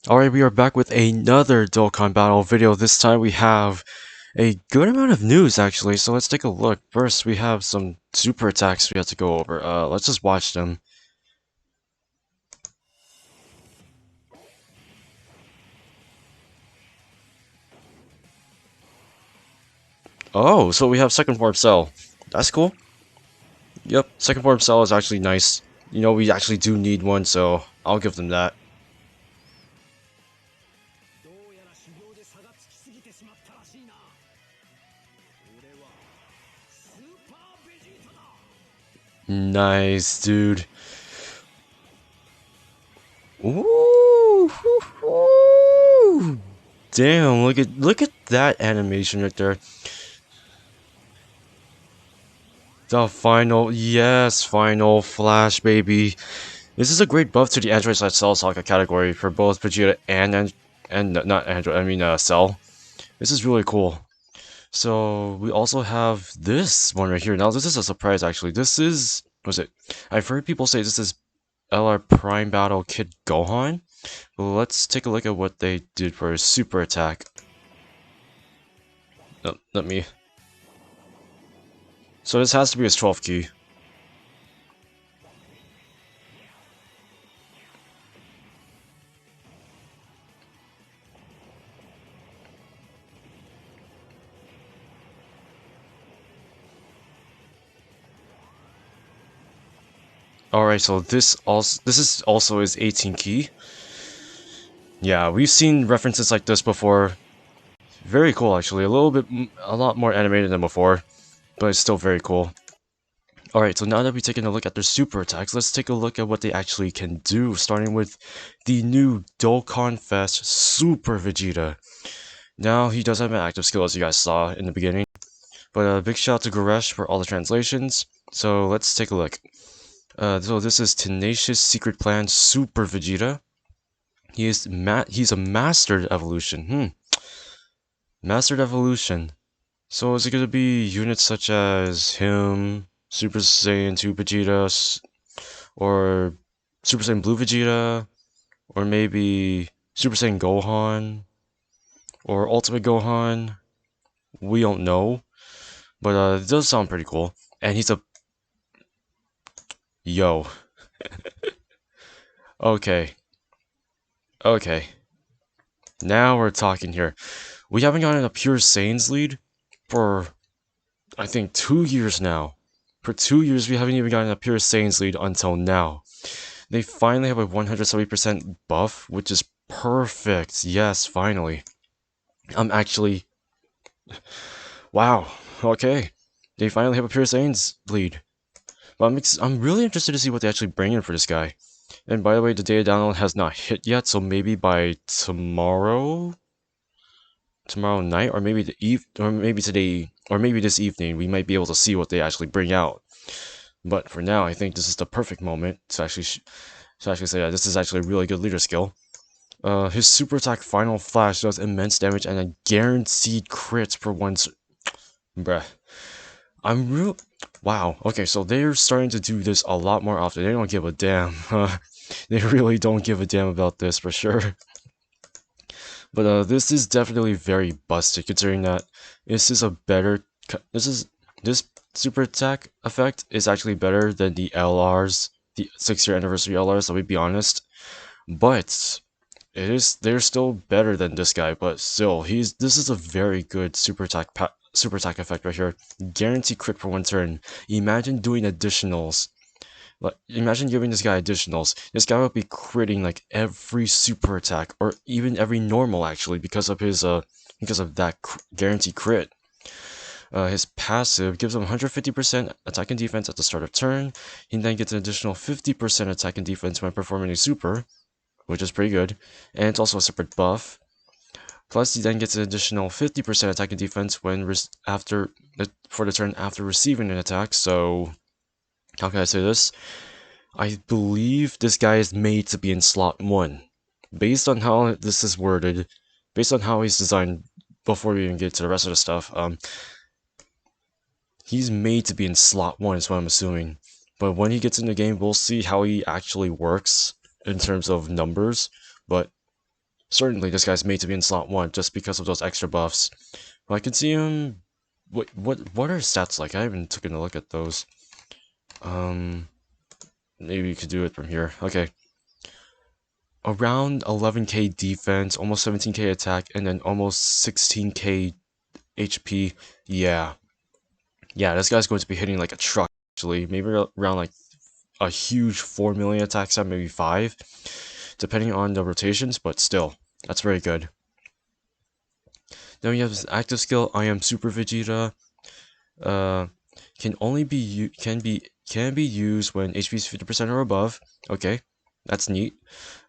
Alright, we are back with another Dokkan battle video. This time we have a good amount of news actually, so let's take a look. First, we have some super attacks we have to go over. Let's just watch them. Oh, so we have second form cell. That's cool. Yep, second form cell is actually nice. You know, we actually do need one, so I'll give them that. Nice, dude. Ooh, ooh, damn! Look at that animation right there. The final, yes, final Flash, baby. This is a great buff to the Android slash Cell Saga category for both Vegeta and not Android, I mean Cell. This is really cool. So we also have this one right here. Now this is a surprise actually. This is, was it? I've heard people say this is LR Prime Battle Kid Gohan. Well, let's take a look at what they did for his super attack. No, let me. So this has to be his 12th key. Alright, so this is also his 18 key. Yeah, we've seen references like this before. Very cool actually, a lot more animated than before, but it's still very cool. Alright, so now that we've taken a look at their super attacks, let's take a look at what they actually can do, starting with the new Dokkan Fest Super Vegeta. Now, he does have an active skill as you guys saw in the beginning, but a big shout out to Goresh for all the translations. So let's take a look. So this is Tenacious Secret Plan Super Vegeta. He's a mastered evolution. Mastered evolution. So is it gonna be units such as him, Super Saiyan 2 Vegeta, or Super Saiyan Blue Vegeta, or maybe Super Saiyan Gohan, or Ultimate Gohan? We don't know, but it does sound pretty cool. And he's a yo. Okay, okay. Now we're talking here. We haven't gotten a pure Saiyans lead for I think 2 years now. For 2 years, we haven't even gotten a pure Saiyans lead until now. They finally have a 170% buff, which is perfect. Yes, finally. I'm actually... Wow, okay. They finally have a pure Saiyans lead. But I'm really interested to see what they actually bring in for this guy. And by the way, the data download has not hit yet, so maybe by tomorrow night, or maybe or maybe today, or maybe this evening, we might be able to see what they actually bring out. But for now, I think this is the perfect moment to actually say that this is actually a really good leader skill. His super attack Final Flash does immense damage and a guaranteed crit for once. Bruh. I'm real. Wow. Okay, so they're starting to do this a lot more often. They don't give a damn. They really don't give a damn about this for sure. But this is definitely very busted, considering that this is a better. This super attack effect is actually better than the LRs, the 6-year anniversary LRs. Let me be honest, but they're still better than this guy. But still, this is a very good super attack effect right here. Guaranteed crit for one turn. Imagine doing additionals. Like, imagine giving this guy additionals. This guy would be critting like every super attack, or even every normal actually, because of that guaranteed crit. His passive gives him 150% attack and defense at the start of turn. He then gets an additional 50% attack and defense when performing a super, which is pretty good. And it's also a separate buff. Plus, he then gets an additional 50% attack and defense when for the turn after receiving an attack. So, how can I say this? I believe this guy is made to be in slot 1. Based on how this is worded, based on how he's designed before we even get to the rest of the stuff, he's made to be in slot 1 is what I'm assuming. But when he gets in the game, we'll see how he actually works in terms of numbers. But certainly this guy's made to be in slot 1 just because of those extra buffs. But I can see him... What are his stats like? I haven't taken a look at those. Maybe you could do it from here. Okay. Around 11k defense, almost 17k attack, and then almost 16k HP. Yeah. Yeah, this guy's going to be hitting like a truck, actually. Maybe around like a huge 4 million attack set, maybe 5. Depending on the rotations, but still. That's very good. Then we have this active skill, I am Super Vegeta. Can only be can be used when HP is 50% or above. Okay, that's neat.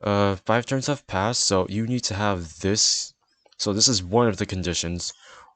5 turns have passed, so you need to have this. So this is one of the conditions.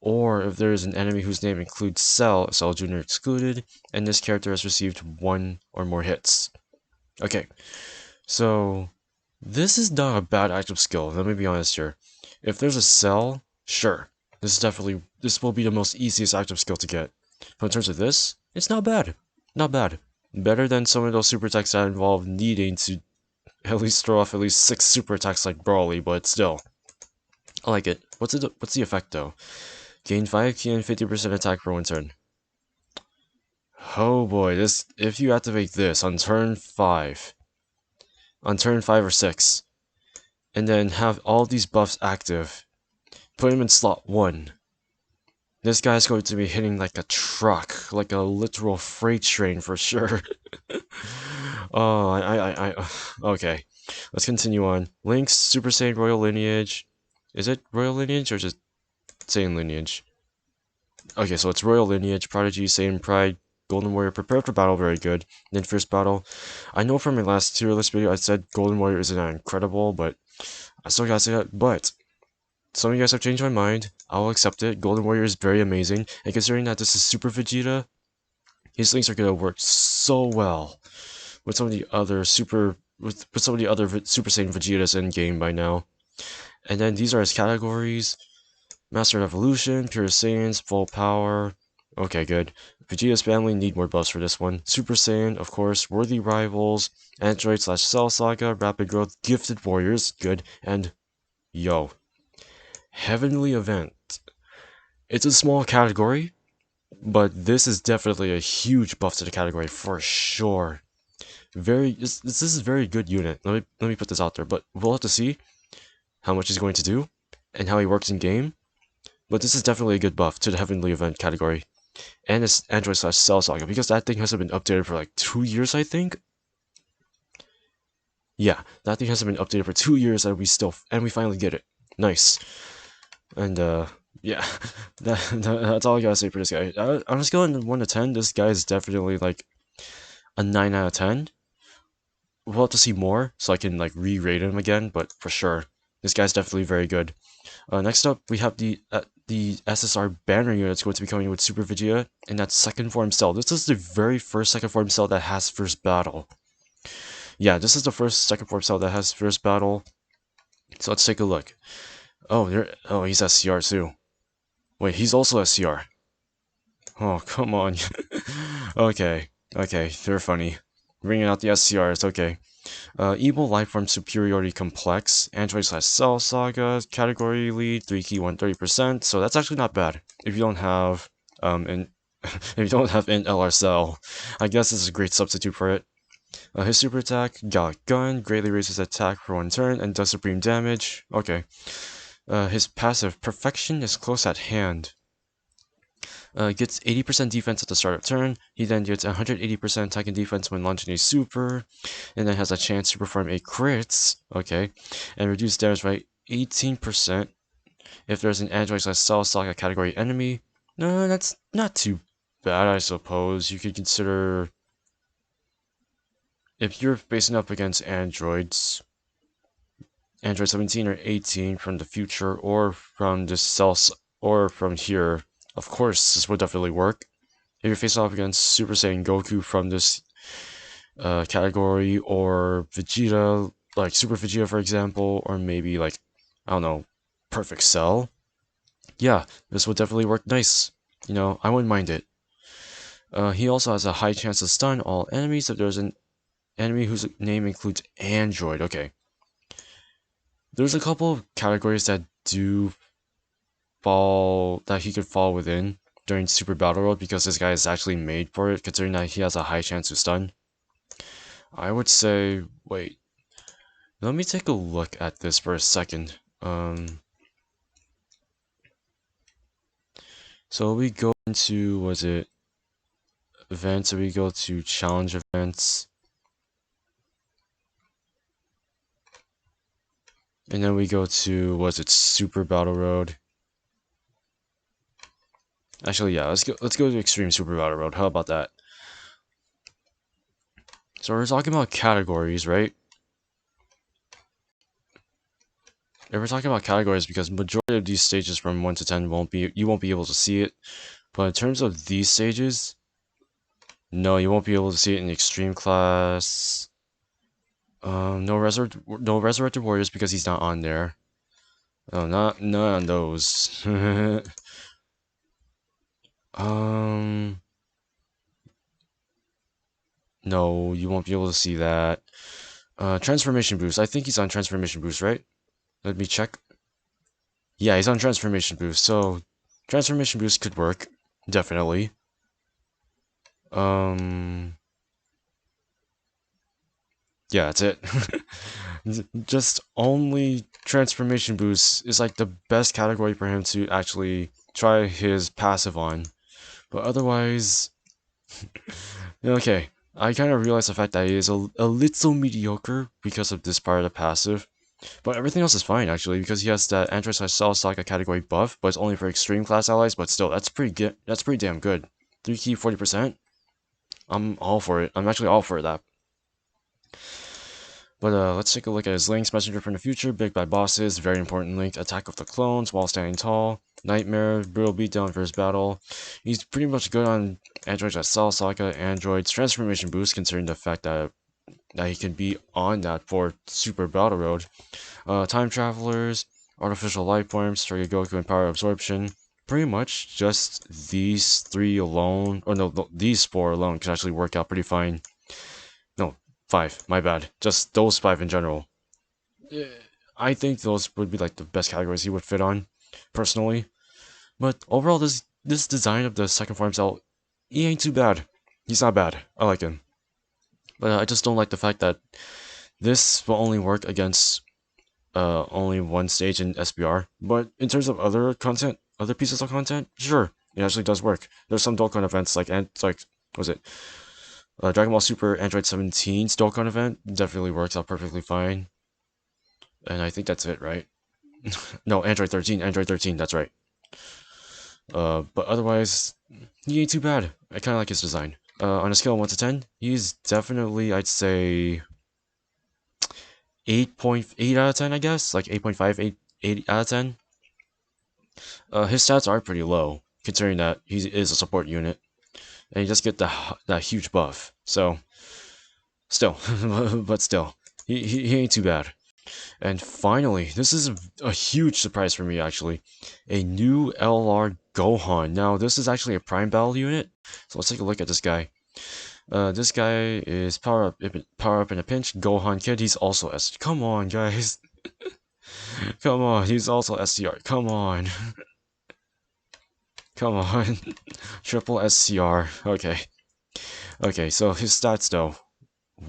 Or if there is an enemy whose name includes Cell, Cell Jr. excluded, and this character has received 1 or more hits. Okay, so this is not a bad active skill. Let me be honest here. If there's a Cell, sure, this will be the most easiest active skill to get. But in terms of this, it's not bad. Not bad. Better than some of those super attacks that involve needing to at least throw off at least 6 super attacks like Brawly, but still. I like it. What's the effect though? Gain 5 key and 50% attack for 1 turn. Oh boy, if you activate this on turn 5 or 6, and then have all these buffs active, put him in slot 1. This guy's going to be hitting like a truck, like a literal freight train for sure. Oh, okay. Let's continue on. Link's Super Saiyan Royal Lineage. Is it Royal Lineage or just Saiyan Lineage? Okay, so it's Royal Lineage, Prodigy, Saiyan Pride, Golden Warrior, Prepare for Battle, very good. Then First Battle. I know from my last tier list video I said Golden Warrior isn't that incredible, but I still gotta say that. But some of you guys have changed my mind. I'll accept it. Golden Warrior is very amazing, and considering that this is Super Vegeta, his links are gonna work so well with some of the other Super Saiyan Vegetas in game by now. And then these are his categories: Master of Evolution, Pure Saiyans, Full Power. Okay, good. Vegeta's family need more buffs for this one. Super Saiyan, of course. Worthy Rivals, Android / Cell Saga, Rapid Growth, Gifted Warriors, good. And yo, Heavenly Event. It's a small category, but this is definitely a huge buff to the category for sure. This is a very good unit. Let me put this out there, but we'll have to see how much he's going to do and how he works in game. But this is definitely a good buff to the Heavenly Event category. And it's Android / Cell Saga, because that thing hasn't been updated for like 2 years, I think. Yeah, that thing hasn't been updated for 2 years, and we finally get it. Nice. And yeah, that's all I gotta say for this guy. On a scale of 1 to 10, this guy is definitely like a 9 out of 10. We'll have to see more, so I can like re-rate him again, but for sure, this guy's definitely very good. Next up, we have the SSR banner unit that's going to be coming with Super Vegeta, and that's second form cell. This is the very first second form cell that has first battle. Yeah, this is the first second form cell that has first battle. So let's take a look. Oh, he's SCR too. Wait, he's also SCR. Oh, come on. Okay, they're funny. Bringing out the SCRs, okay. Evil Lifeform Superiority Complex, Android / Cell Saga, Category Lead, 3 key, 130%, so that's actually not bad. If you don't have, if you don't have Int LR Cell, I guess this is a great substitute for it. His super attack, Got Gun, greatly raises attack for 1 turn and does supreme damage. Okay. His passive, Perfection, is close at hand. Gets 80% defense at the start of turn. He then gets 180% attack and defense when launching a super, and then has a chance to perform a crit, okay, and reduce damage by 18% if there's an Android / Cell Saga category enemy. No, that's not too bad, I suppose. You could consider if you're facing up against androids, Android 17 or 18 from the future, or from the cells, or from here. Of course, this would definitely work. If you're facing off against Super Saiyan Goku from this category, or Vegeta, like Super Vegeta for example, or maybe like, I don't know, Perfect Cell, yeah, this would definitely work nice. You know, I wouldn't mind it. He also has a high chance to stun all enemies if there's an enemy whose name includes Android. Okay. there's a couple of categories that do fall that he could fall within during Super Battle Road because this guy is actually made for it, considering that he has a high chance to stun. I would say, wait, let me take a look at this for a second. So we go into, was it events, so we go to challenge events. And then we go to, was it Super Battle Road? Actually, yeah, let's go to Extreme Super Battle Road. How about that? So we're talking about categories, right? And we're talking about categories because majority of these stages from 1 to 10 you won't be able to see it. But in terms of these stages, no, you won't be able to see it in Extreme class. No Resurrected Warriors because he's not on there. Oh, not on those. um, no, you won't be able to see that. Transformation Boost. I think he's on Transformation Boost, right? Let me check. Yeah, he's on Transformation Boost, so Transformation Boost could work, definitely. Yeah, that's it. Just only Transformation Boost is like the best category for him to actually try his passive on. But otherwise, okay, I kind of realize the fact that he is a little mediocre because of this part of the passive. But everything else is fine actually because he has that Android/Cell Saga category buff, but it's only for extreme class allies. But still, that's pretty good. That's pretty damn good. 3 key 40%. I'm all for it. I'm actually all for that. But let's take a look at his links. Messenger from the Future, Big Bad Bosses, very important link. Attack of the Clones, While Standing Tall, Nightmare, Brutal Beatdown for his battle. He's pretty much good on Android/Cell Saga, Android's Transformation Boost, considering the fact that he can be on that for Super Battle Road. Time Travelers, Artificial Life Forms, Target Goku, and Power Absorption. Pretty much just these three alone, or no, these four alone can actually work out pretty fine. No, 5, my bad. Just those 5 in general. I think those would be like the best categories he would fit on, personally. But overall, this design of the second form cell, he ain't too bad. He's not bad. I like him. But I just don't like the fact that this will only work against only one stage in SBR. But in terms of other content, other pieces of content, sure, it actually does work. There's some Dokkan events like what was it? Dragon Ball Super Android 17's Dokkan event definitely works out perfectly fine. And I think that's it, right? No, Android 13, Android 13, that's right. But otherwise, he ain't too bad. I kind of like his design. On a scale of 1 to 10, he's definitely, I'd say, 8.8 out of 10, I guess? Like 8.5, 8 out of 10. His stats are pretty low, considering that he is a support unit. And you just get that huge buff. So, still, but still, he ain't too bad. And finally, this is a huge surprise for me actually, a new LR Gohan. Now this is actually a Prime Battle unit, so let's take a look at this guy. This guy is power up in a pinch. Gohan Kid. He's also S. Come on, guys. Come on. He's also SCR. Come on. Come on. Triple SCR. Okay. Okay. So his stats though.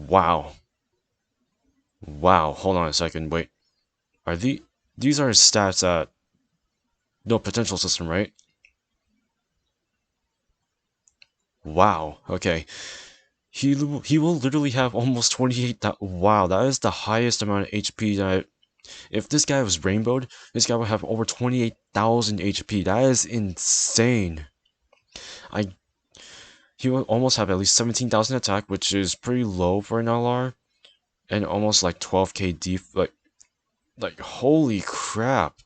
Wow. Wow. Hold on a second. Wait. Are these are his stats at no potential system, right? Wow. Okay. He will literally have almost 28. Wow, that is the highest amount of HP that if this guy was rainbowed, this guy would have over 28,000 HP. That is insane. I He will almost have at least 17,000 attack, which is pretty low for an LR, and almost like 12k def. Like holy crap.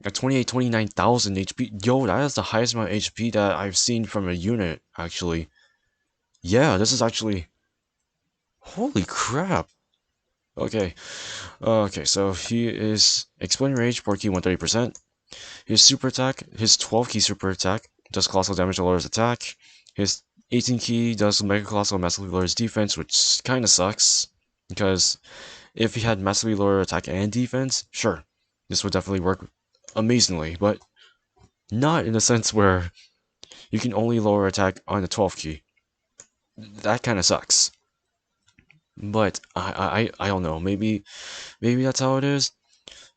At 29,000 HP. Yo, that is the highest amount of HP that I've seen from a unit, actually. Yeah, this is actually... Holy crap. Okay. Okay, so he is... Explain Rage, 4 key, 130%. His super attack, his 12 key super attack, does colossal damage to lowers attack. His 18 key does mega colossal massively lowers defense, which kinda sucks. Because If he had massively lower attack and defense, sure, this would definitely work amazingly, but not in a sense where you can only lower attack on the 12 key. That kind of sucks. But I don't know. Maybe that's how it is.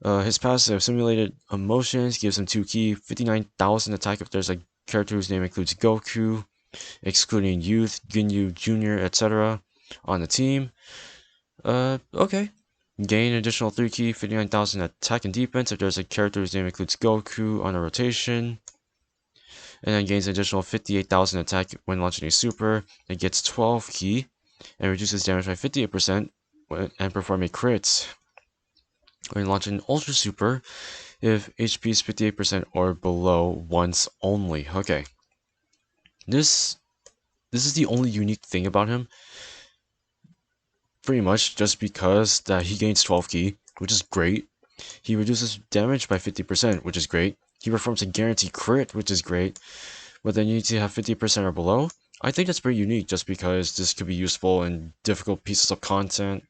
His passive simulated emotions gives him 2 key, 59,000 attack if there's a character whose name includes Goku, excluding Youth, Ginyu Jr., etc. on the team. Okay. Gain additional 3 key, 59,000 attack and defense if there's a character whose name includes Goku on a rotation. And then gains additional 58,000 attack when launching a super. It gets 12 key and reduces damage by 58% and perform a crit when launching an ultra super if HP is 58% or below once only. Okay. This is the only unique thing about him. Pretty much just because that he gains 12 key, which is great. He reduces damage by 50%, which is great. He performs a guaranteed crit, which is great. But then you need to have 50% or below. I think that's pretty unique just because this could be useful in difficult pieces of content.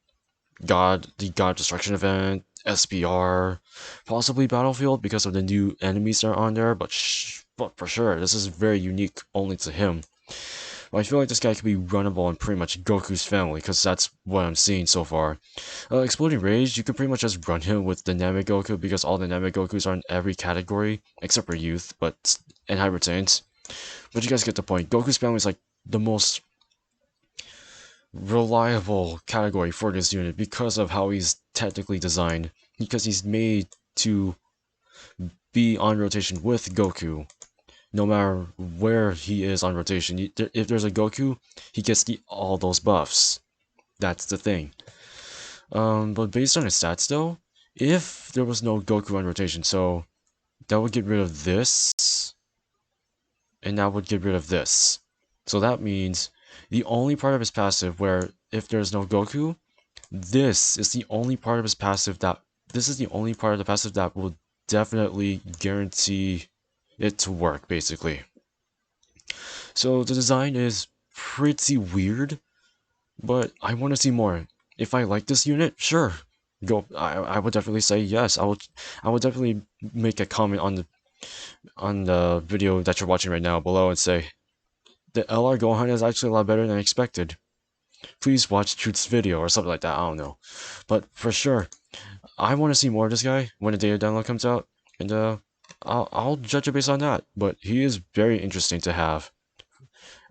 The God Destruction event, SPR, possibly Battlefield because of the new enemies that are on there, but for sure, this is very unique only to him. But I feel like this guy could be runnable in pretty much Goku's family, because that's what I'm seeing so far. Exploding Rage, you can pretty much just run him with the Namek Goku, because all the Namek Gokus are in every category, except for Youth, and Hybrid Saiyans. But you guys get the point. Goku's family is like the most reliable category for this unit because of how he's technically designed. Because he's made to be on rotation with Goku. No matter where he is on rotation. If there's a Goku, he gets all those buffs. That's the thing. But based on his stats though, if there was no Goku on rotation, so that would get rid of this, and that would get rid of this. So that means the only part of his passive where if there's no Goku, this is the only part of his passive that will definitely guarantee it to work, basically. So the design is pretty weird, but I want to see more. If I like this unit, sure, go. I would definitely say yes. I would definitely make a comment on the video that you're watching right now below and say the LR Gohan is actually a lot better than expected. Please watch Truth's video or something like that. I don't know, but for sure, I want to see more of this guy when the data download comes out, and I'll judge it based on that. But he is very interesting to have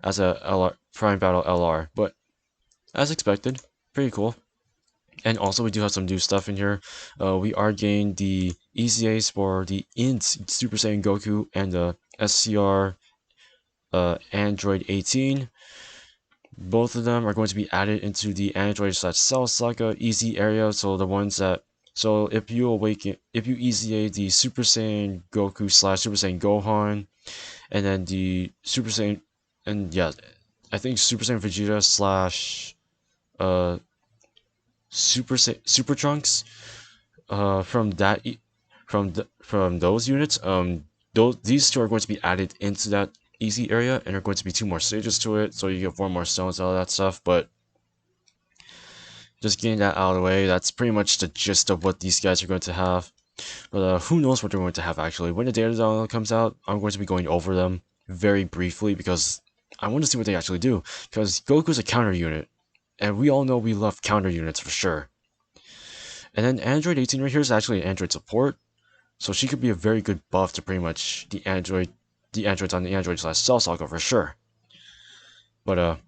as a LR Prime Battle LR, but as expected, pretty cool. And also we do have some new stuff in here. We are getting the EZAs for the INT Super Saiyan Goku and the SCR Android 18. Both of them are going to be added into the Android/Cell Saga EZ area. So the ones that if you EZA the Super Saiyan Goku/Super Saiyan Gohan, and then the Super Saiyan, and yeah, I think Super Saiyan Vegeta slash Super Trunks from those units, these two are going to be added into that easy area, and there are going to be 2 more stages to it, so you get 4 more stones, all that stuff. But just getting that out of the way, that's pretty much the gist of what these guys are going to have. But who knows what they're going to have actually. When the data download comes out, I'm going to be going over them very briefly because I want to see what they actually do. Because Goku's a counter unit, and we all know we love counter units for sure. And then Android 18 right here is actually an Android support, so she could be a very good buff to pretty much the androids on the Android/Cell Saga for sure. But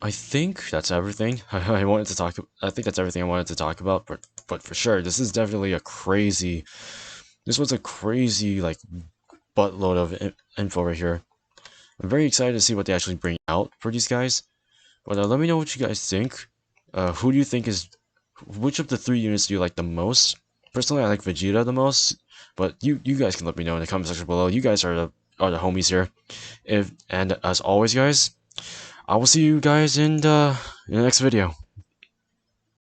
I think that's everything I wanted to talk. I think that's everything I wanted to talk about. But for sure, this is definitely a crazy. This was a crazy like buttload of info right here. I'm very excited to see what they actually bring out for these guys. But let me know what you guys think. Who do you think is which of the 3 units do you like the most? Personally, I like Vegeta the most, but you guys can let me know in the comment section below. You guys are the homies here. And as always, guys, I will see you guys in the next video.